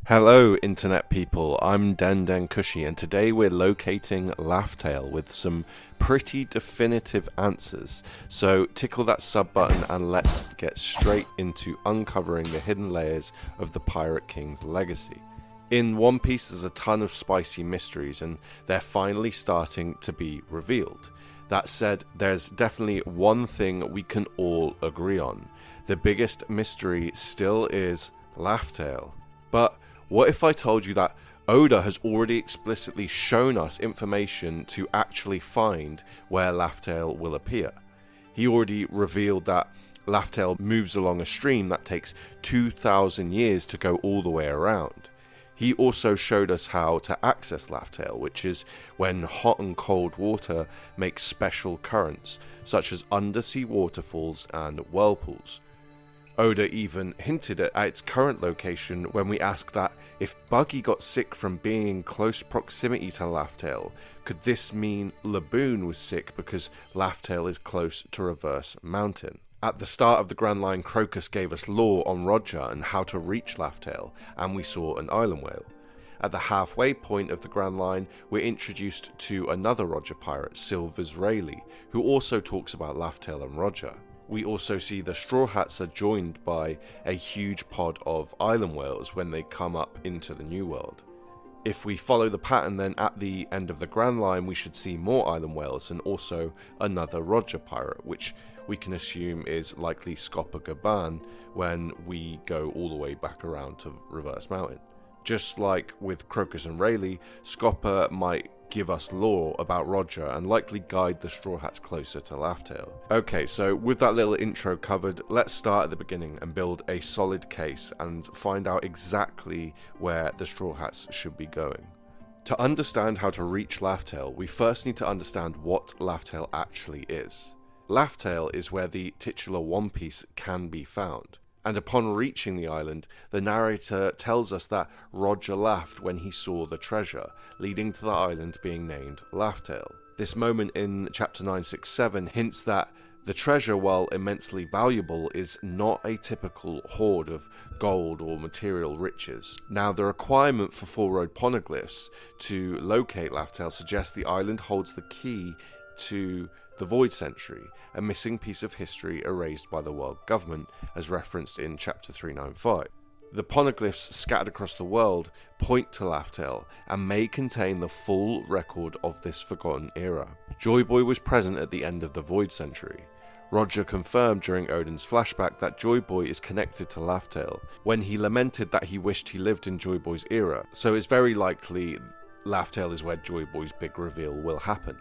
Hello internet people, I'm Den Den Kushi and today we're locating Laughtail with some pretty definitive answers. So tickle that sub button and let's get straight into uncovering the hidden layers of the Pirate King's legacy. In One Piece there's a ton of spicy mysteries and they're finally starting to be revealed. That said, there's definitely one thing we can all agree on. The biggest mystery still is Laughtail. But what if I told you that Oda has already explicitly shown us information to actually find where Laughtail will appear? He already revealed that Laughtail moves along a stream that takes 2,000 years to go all the way around. He also showed us how to access Laughtail, which is when hot and cold water make special currents, such as undersea waterfalls and whirlpools. Oda even hinted at its current location when we asked that if Buggy got sick from being in close proximity to Laughtail, could this mean Laboon was sick because Laughtail is close to Reverse Mountain? At the start of the Grand Line, Crocus gave us lore on Roger and how to reach Laughtail, and we saw an island whale. At the halfway point of the Grand Line, we're introduced to another Roger pirate, Silvers Rayleigh, who also talks about Laughtail and Roger. We also see the Straw Hats are joined by a huge pod of island whales when they come up into the New World. If we follow the pattern, then at the end of the Grand Line we should see more island whales and also another Roger pirate, which we can assume is likely Scopper Gaban when we go all the way back around to Reverse Mountain. Just like with Crocus and Rayleigh, Scopper might give us lore about Roger and likely guide the Straw Hats closer to Laughtail. Okay, so with that little intro covered, let's start at the beginning and build a solid case and find out exactly where the Straw Hats should be going. To understand how to reach Laughtail, we first need to understand what Laughtail actually is. Laughtail is where the titular One Piece can be found. And upon reaching the island, the narrator tells us that Roger laughed when he saw the treasure, leading to the island being named Laughtail. This moment in chapter 967 hints that the treasure, while immensely valuable, is not a typical hoard of gold or material riches. Now, the requirement for four-road poneglyphs to locate Laughtail suggests the island holds the key to the Void Century, a missing piece of history erased by the world government, as referenced in chapter 395. The poneglyphs scattered across the world point to Laughtail and may contain the full record of this forgotten era. Joy Boy was present at the end of the Void Century. Roger confirmed during Odin's flashback that Joy Boy is connected to Laughtail, when he lamented that he wished he lived in Joy Boy's era, so it's very likely Laughtail is where Joy Boy's big reveal will happen.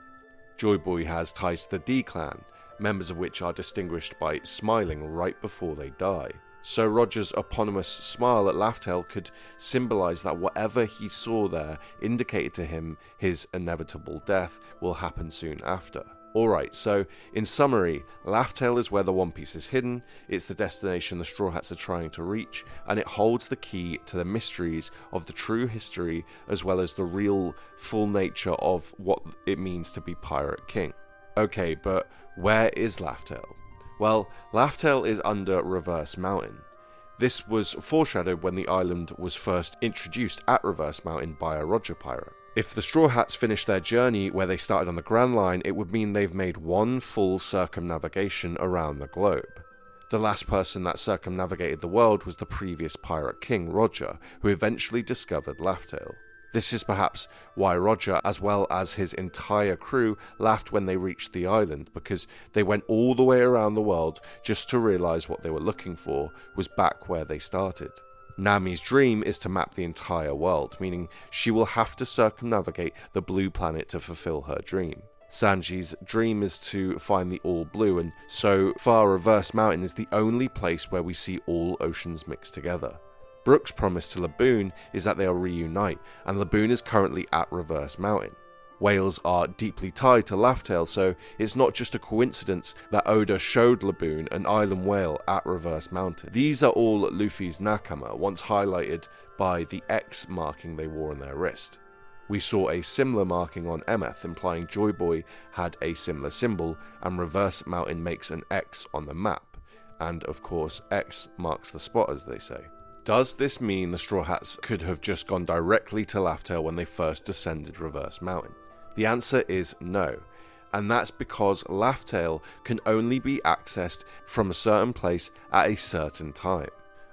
Joy Boy has ties to the D-Clan, members of which are distinguished by smiling right before they die. So Roger's eponymous smile at Laughtail could symbolise that whatever he saw there indicated to him his inevitable death will happen soon after. Alright, so in summary, Laughtail is where the One Piece is hidden, it's the destination the Straw Hats are trying to reach, and it holds the key to the mysteries of the true history as well as the real, full nature of what it means to be Pirate King. Okay, but where is Laughtail? Well, Laughtail is under Reverse Mountain. This was foreshadowed when the island was first introduced at Reverse Mountain by a Roger pirate. If the Straw Hats finish their journey where they started on the Grand Line, it would mean they've made one full circumnavigation around the globe. The last person that circumnavigated the world was the previous Pirate King, Roger, who eventually discovered Laughtail. This is perhaps why Roger, as well as his entire crew, laughed when they reached the island, because they went all the way around the world just to realise what they were looking for was back where they started. Nami's dream is to map the entire world, meaning she will have to circumnavigate the blue planet to fulfill her dream. Sanji's dream is to find the All Blue, and so far Reverse Mountain is the only place where we see all oceans mixed together. Brook's promise to Laboon is that they'll reunite, and Laboon is currently at Reverse Mountain. Whales are deeply tied to Laughtail, so it's not just a coincidence that Oda showed Laboon an island whale at Reverse Mountain. These are all Luffy's nakama, once highlighted by the X marking they wore on their wrist. We saw a similar marking on Emeth, implying Joy Boy had a similar symbol, and Reverse Mountain makes an X on the map, and of course X marks the spot, as they say. Does this mean the Straw Hats could have just gone directly to Laugh-Tale when they first descended Reverse Mountain? The answer is no, and that's because Laugh-Tale can only be accessed from a certain place at a certain time.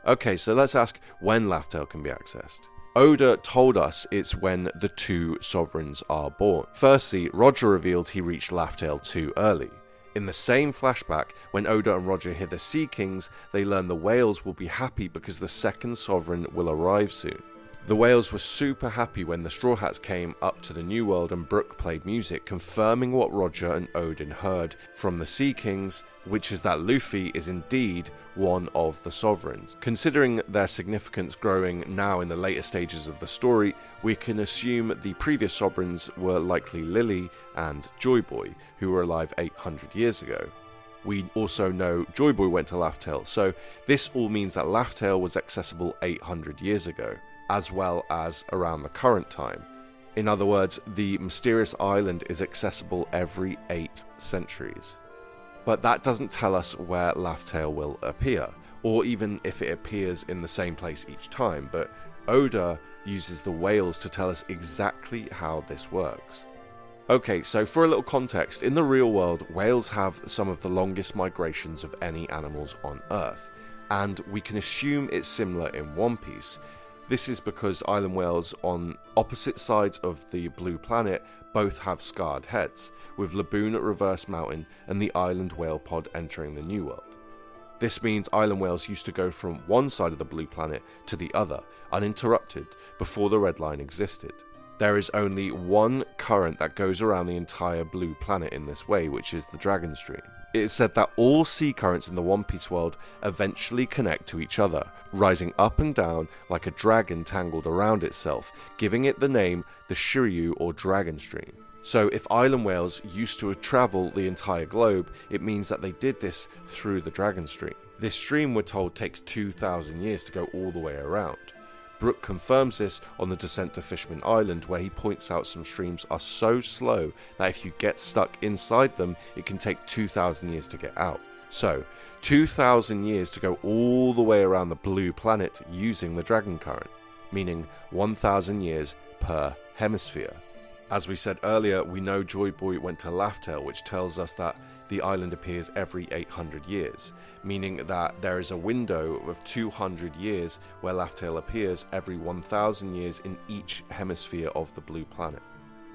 Okay, so let's ask when Laugh-Tale can be accessed. Oda told us it's when the two sovereigns are born. Firstly, Roger revealed he reached Laugh-Tale too early. In the same flashback, when Oda and Roger hear the Sea Kings, they learn the whales will be happy because the second sovereign will arrive soon. The whales were super happy when the Straw Hats came up to the New World and Brook played music, confirming what Roger and Odin heard from the Sea Kings, which is that Luffy is indeed one of the sovereigns. Considering their significance growing now in the later stages of the story, we can assume the previous sovereigns were likely Lily and Joy Boy, who were alive 800 years ago. We also know Joy Boy went to Laugh-Tale, so this all means that Laugh-Tale was accessible 800 years ago, as well as around the current time. In other words, the mysterious island is accessible every 8 centuries. But that doesn't tell us where Laugh-Tale will appear, or even if it appears in the same place each time, but Oda uses the whales to tell us exactly how this works. Okay, so for a little context, in the real world, whales have some of the longest migrations of any animals on Earth, and we can assume it's similar in One Piece. This is because island whales on opposite sides of the blue planet both have scarred heads, with Laboon at Reverse Mountain and the island whale pod entering the New World. This means island whales used to go from one side of the blue planet to the other, uninterrupted, before the red line existed. There is only one current that goes around the entire blue planet in this way, which is the Dragon Stream. It is said that all sea currents in the One Piece world eventually connect to each other, rising up and down like a dragon tangled around itself, giving it the name the Shiryu or Dragon Stream. So if island whales used to travel the entire globe, it means that they did this through the Dragon Stream. This stream, we're told, takes 2,000 years to go all the way around. Brook confirms this on the descent to Fishman Island, where he points out some streams are so slow that if you get stuck inside them, it can take 2,000 years to get out. So, 2,000 years to go all the way around the blue planet using the Dragon Current, meaning 1,000 years per hemisphere. As we said earlier, we know Joy Boy went to Laugh-Tale, which tells us that the island appears every 800 years, meaning that there is a window of 200 years where Laugh-Tale appears every 1,000 years in each hemisphere of the blue planet.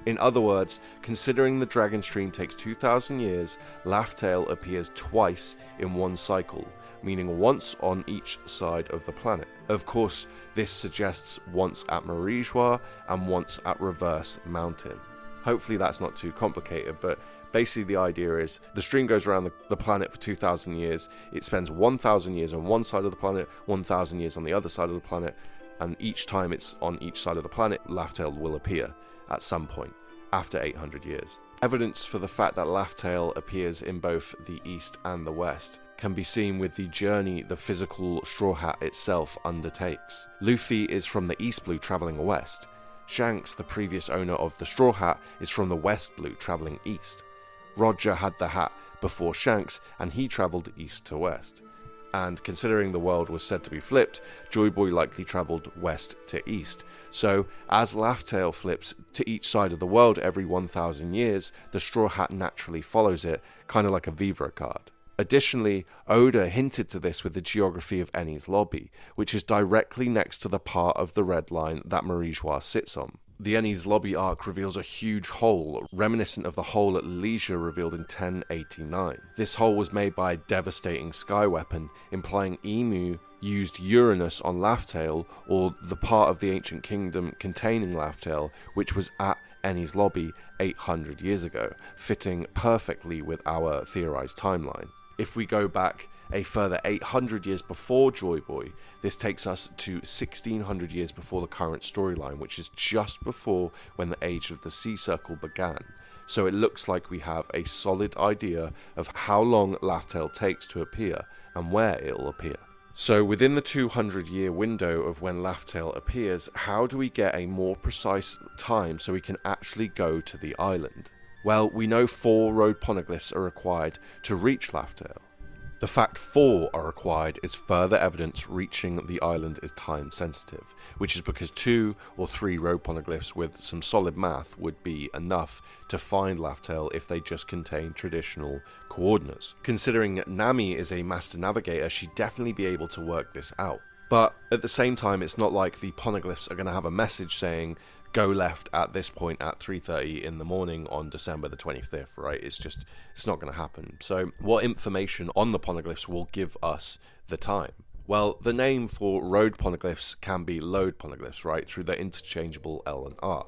In other words, considering the Dragon Stream takes 2,000 years, Laugh-Tale appears twice in one cycle, meaning once on each side of the planet. Of course, this suggests once at Marijois and once at Reverse Mountain. Hopefully that's not too complicated, but basically the idea is the stream goes around the planet for 2,000 years, it spends 1,000 years on one side of the planet, 1,000 years on the other side of the planet, and each time it's on each side of the planet, Laugh-Tale will appear at some point after 800 years. Evidence for the fact that Laugh-Tale appears in both the east and the west can be seen with the journey the physical Straw Hat itself undertakes. Luffy is from the East Blue travelling west. Shanks, the previous owner of the Straw Hat, is from the West Blue travelling east. Roger had the hat before Shanks, and he travelled east to west. And considering the world was said to be flipped, Joy Boy likely travelled west to east. So, as Laugh-Tale flips to each side of the world every 1,000 years, the Straw Hat naturally follows it, kind of like a Vivre card. Additionally, Oda hinted to this with the geography of Enies Lobby, which is directly next to the part of the red line that Marijois sits on. The Enies Lobby arc reveals a huge hole, reminiscent of the hole at Leisure revealed in 1089. This hole was made by a devastating sky weapon, implying Emu used Uranus on Laugh-Tale, or the part of the ancient kingdom containing Laugh-Tale, which was at Enies Lobby 800 years ago, fitting perfectly with our theorized timeline. If we go back a further 800 years before Joy Boy, this takes us to 1600 years before the current storyline, which is just before when the Age of the Sea Circle began. So it looks like we have a solid idea of how long Laugh-Tale takes to appear and where it'll appear. So within the 200-year window of when Laugh-Tale appears, how do we get a more precise time so we can actually go to the island? Well, we know 4 road poneglyphs are required to reach Laugh-Tale. The fact 4 are required is further evidence reaching the island is time sensitive, which is because 2 or 3 road poneglyphs with some solid math would be enough to find Laftail if they just contain traditional coordinates. Considering Nami is a master navigator, she'd definitely be able to work this out. But at the same time, it's not like the poneglyphs are going to have a message saying, go left at this point at 3:30 in the morning on December the 25th, right? It's not going to happen. So what information on the poneglyphs will give us the time? Well, the name for road poneglyphs can be load poneglyphs, right? Through the interchangeable L and R.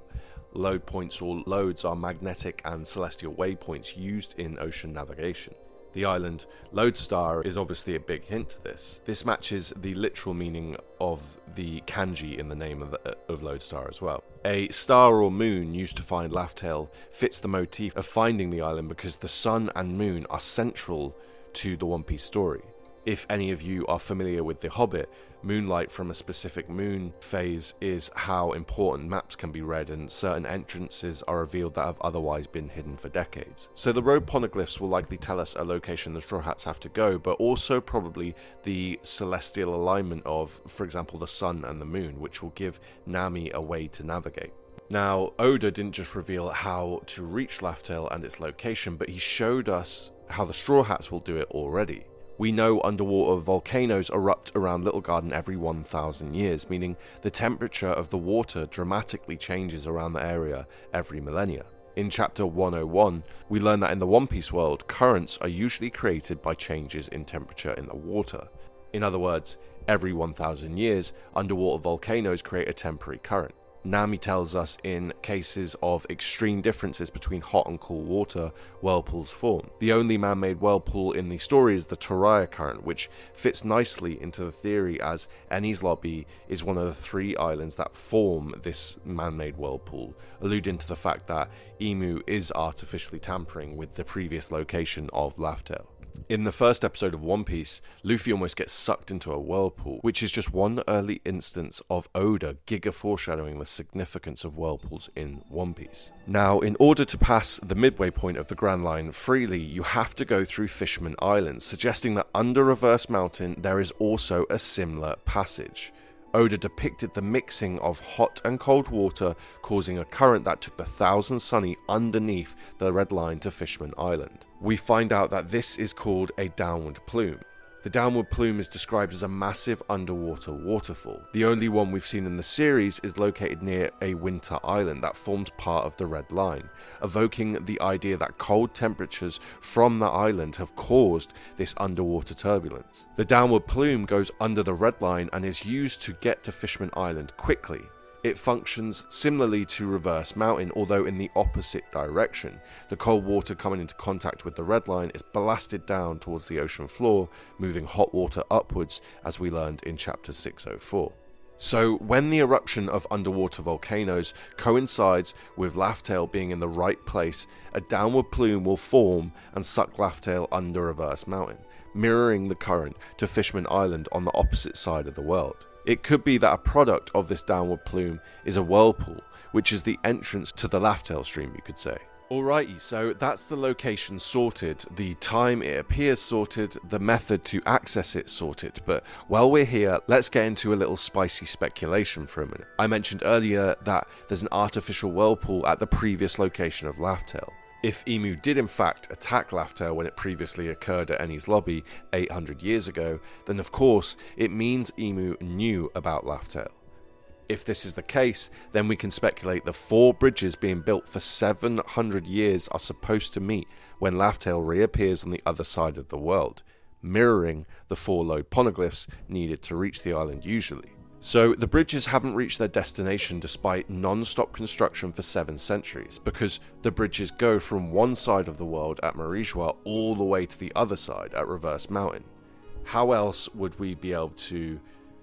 Load points or loads are magnetic and celestial waypoints used in ocean navigation. The island Lodestar is obviously a big hint to this. This matches the literal meaning of the kanji in the name of Lodestar as well. A star or moon used to find Laftail fits the motif of finding the island because the sun and moon are central to the One Piece story. If any of you are familiar with The Hobbit, moonlight from a specific moon phase is how important maps can be read, and certain entrances are revealed that have otherwise been hidden for decades. So the road poneglyphs will likely tell us a location the Straw Hats have to go, but also probably the celestial alignment of, for example, the sun and the moon, which will give Nami a way to navigate. Now, Oda didn't just reveal how to reach Laftail and its location, but he showed us how the Straw Hats will do it already. We know underwater volcanoes erupt around Little Garden every 1,000 years, meaning the temperature of the water dramatically changes around the area every millennia. In chapter 101, we learn that in the One Piece world, currents are usually created by changes in temperature in the water. In other words, every 1,000 years, underwater volcanoes create a temporary current. Nami tells us in cases of extreme differences between hot and cool water, whirlpools form. The only man-made whirlpool in the story is the Toraya current, which fits nicely into the theory as Enies Lobby is one of the 3 islands that form this man-made whirlpool, alluding to the fact that Imu is artificially tampering with the previous location of Laftail. In the first episode of One Piece, Luffy almost gets sucked into a whirlpool, which is just one early instance of Oda giga-foreshadowing the significance of whirlpools in One Piece. Now, in order to pass the midway point of the Grand Line freely, you have to go through Fishman Island, suggesting that under Reverse Mountain there is also a similar passage. Oda depicted the mixing of hot and cold water causing a current that took the Thousand Sunny underneath the Red Line to Fishman Island. We find out that this is called a downward plume. The downward plume is described as a massive underwater waterfall. The only one we've seen in the series is located near a winter island that forms part of the Red Line, evoking the idea that cold temperatures from the island have caused this underwater turbulence. The downward plume goes under the Red Line and is used to get to Fishman Island quickly. It functions similarly to Reverse Mountain, although in the opposite direction. The cold water coming into contact with the Red Line is blasted down towards the ocean floor, moving hot water upwards, as we learned in chapter 604. So when the eruption of underwater volcanoes coincides with Laftail being in the right place, a downward plume will form and suck Laftail under Reverse Mountain, mirroring the current to Fishman Island on the opposite side of the world. It could be that a product of this downward plume is a whirlpool, which is the entrance to the Laftail stream, you could say. Alrighty, so that's the location sorted, the time it appears sorted, the method to access it sorted, but while we're here, let's get into a little spicy speculation for a minute. I mentioned earlier that there's an artificial whirlpool at the previous location of Laftail. If Imu did in fact attack Laftail when it previously occurred at Enies Lobby 800 years ago, then of course it means Imu knew about Laftail. If this is the case, then we can speculate the 4 bridges being built for 700 years are supposed to meet when Laftail reappears on the other side of the world, mirroring the 4 load poneglyphs needed to reach the island usually. So the bridges haven't reached their destination despite non-stop construction for 7 centuries, because the bridges go from one side of the world at Marijois all the way to the other side at Reverse Mountain. How else would we be able to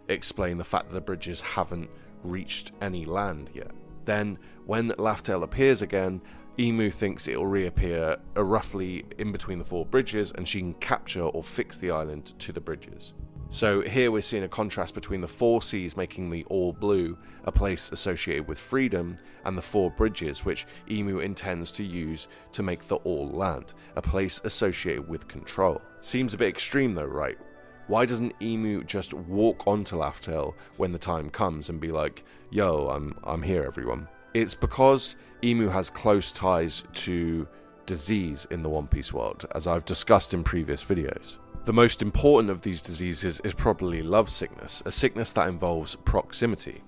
explain the fact that the bridges haven't reached any land yet? Then, when Laftail appears again, Imu thinks it'll reappear roughly in between the 4 bridges and she can capture or fix the island to the bridges. So here we're seeing a contrast between the 4 seas making the all blue, a place associated with freedom, and the 4 bridges, which Emu intends to use to make the all land, a place associated with control. Seems a bit extreme though, right? Why doesn't Emu just walk onto Laugh-Tale when the time comes and be like, yo, I'm here everyone? It's because Emu has close ties to disease in the One Piece world, as I've discussed in previous videos. The most important of these diseases is probably love sickness, a sickness that involves proximity.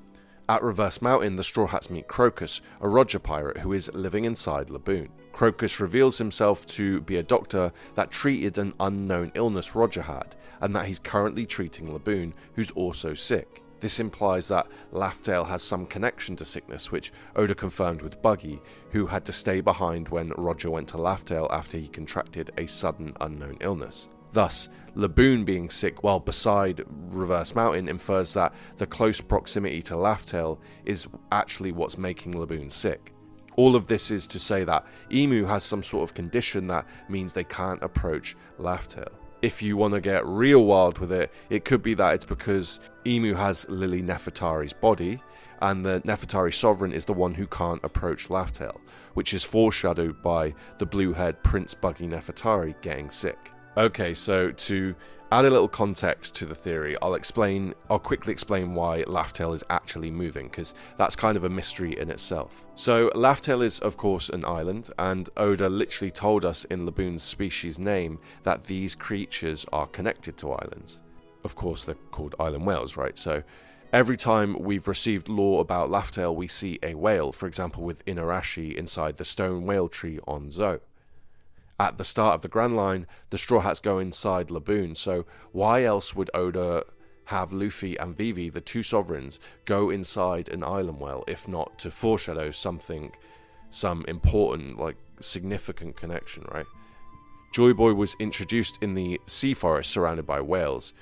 At Reverse Mountain, the Straw Hats meet Crocus, a Roger pirate who is living inside Laboon. Crocus reveals himself to be a doctor that treated an unknown illness Roger had, and that he's currently treating Laboon, who's also sick. This implies that Laugh-Tale has some connection to sickness, which Oda confirmed with Buggy, who had to stay behind when Roger went to Laugh-Tale after he contracted a sudden unknown illness. Thus, Laboon being sick while beside Reverse Mountain infers that the close proximity to Laugh-Tale is actually what's making Laboon sick. All of this is to say that Emu has some sort of condition that means they can't approach Laugh-Tale. If you want to get real wild with it, it could be that it's because Emu has Lily Nefertari's body, and the Nefertari Sovereign is the one who can't approach Laugh-Tale, which is foreshadowed by the blue-haired Prince Buggy Nefertari getting sick. Okay, so to add a little context to the theory, I'll quickly explain why Laugh-Tale is actually moving, because that's kind of a mystery in itself. So Laugh-Tale is of course an island, and Oda literally told us in Laboon's species name that these creatures are connected to islands. Of course they're called island whales, right? So every time we've received lore about Laugh-Tale, we see a whale, for example with Inarashi inside the stone whale tree on Zou. At the start of the Grand Line, the Straw Hats go inside Laboon, so why else would Oda have Luffy and Vivi, the 2 sovereigns, go inside an island whale, if not to foreshadow something, some important, significant connection, right? Joy Boy was introduced in the sea forest surrounded by whales,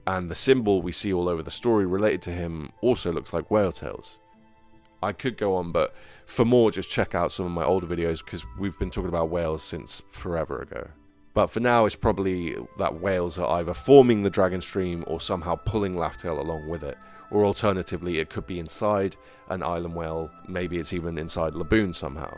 and the symbol we see all over the story related to him also looks like whale tails. I could go on, but for more, just check out some of my older videos, because we've been talking about whales since forever ago. But for now, it's probably that whales are either forming the dragon stream or somehow pulling Laugh-Tale along with it. Or alternatively, it could be inside an island whale, maybe it's even inside Laboon somehow.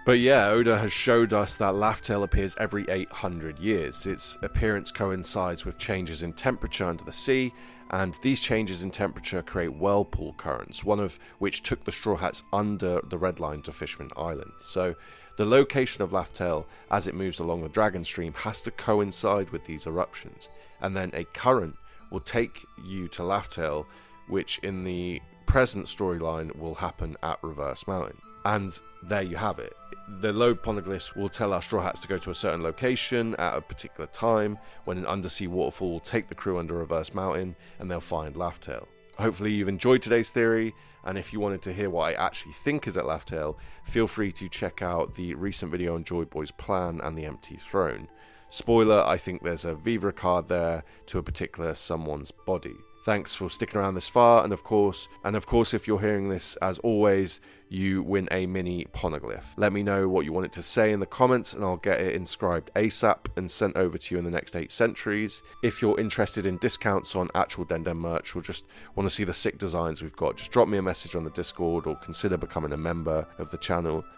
But yeah, Oda has showed us that Laugh-Tale appears every 800 years. Its appearance coincides with changes in temperature under the sea, and these changes in temperature create whirlpool currents, one of which took the Straw Hats under the Red Line to Fishman Island. So the location of Laugh-Tale as it moves along the dragon stream has to coincide with these eruptions, and then a current will take you to Laugh-Tale, which in the present storyline will happen at Reverse Mountain. And there you have it. The load poneglyphs will tell our Straw Hats to go to a certain location at a particular time, when an undersea waterfall will take the crew under Reverse Mountain, and they'll find Laugh-Tale. Hopefully you've enjoyed today's theory, and if you wanted to hear what I actually think is at Laugh-Tale, feel free to check out the recent video on Joy Boy's plan and the empty throne. Spoiler, I think there's a Vivre card there to a particular someone's body. Thanks for sticking around this far, and of course, if you're hearing this, as always, you win a mini poneglyph. Let me know what you want it to say in the comments, and I'll get it inscribed ASAP and sent over to you in the next 8 centuries. If you're interested in discounts on actual Den Den merch, or just want to see the sick designs we've got, just drop me a message on the Discord, or consider becoming a member of the channel.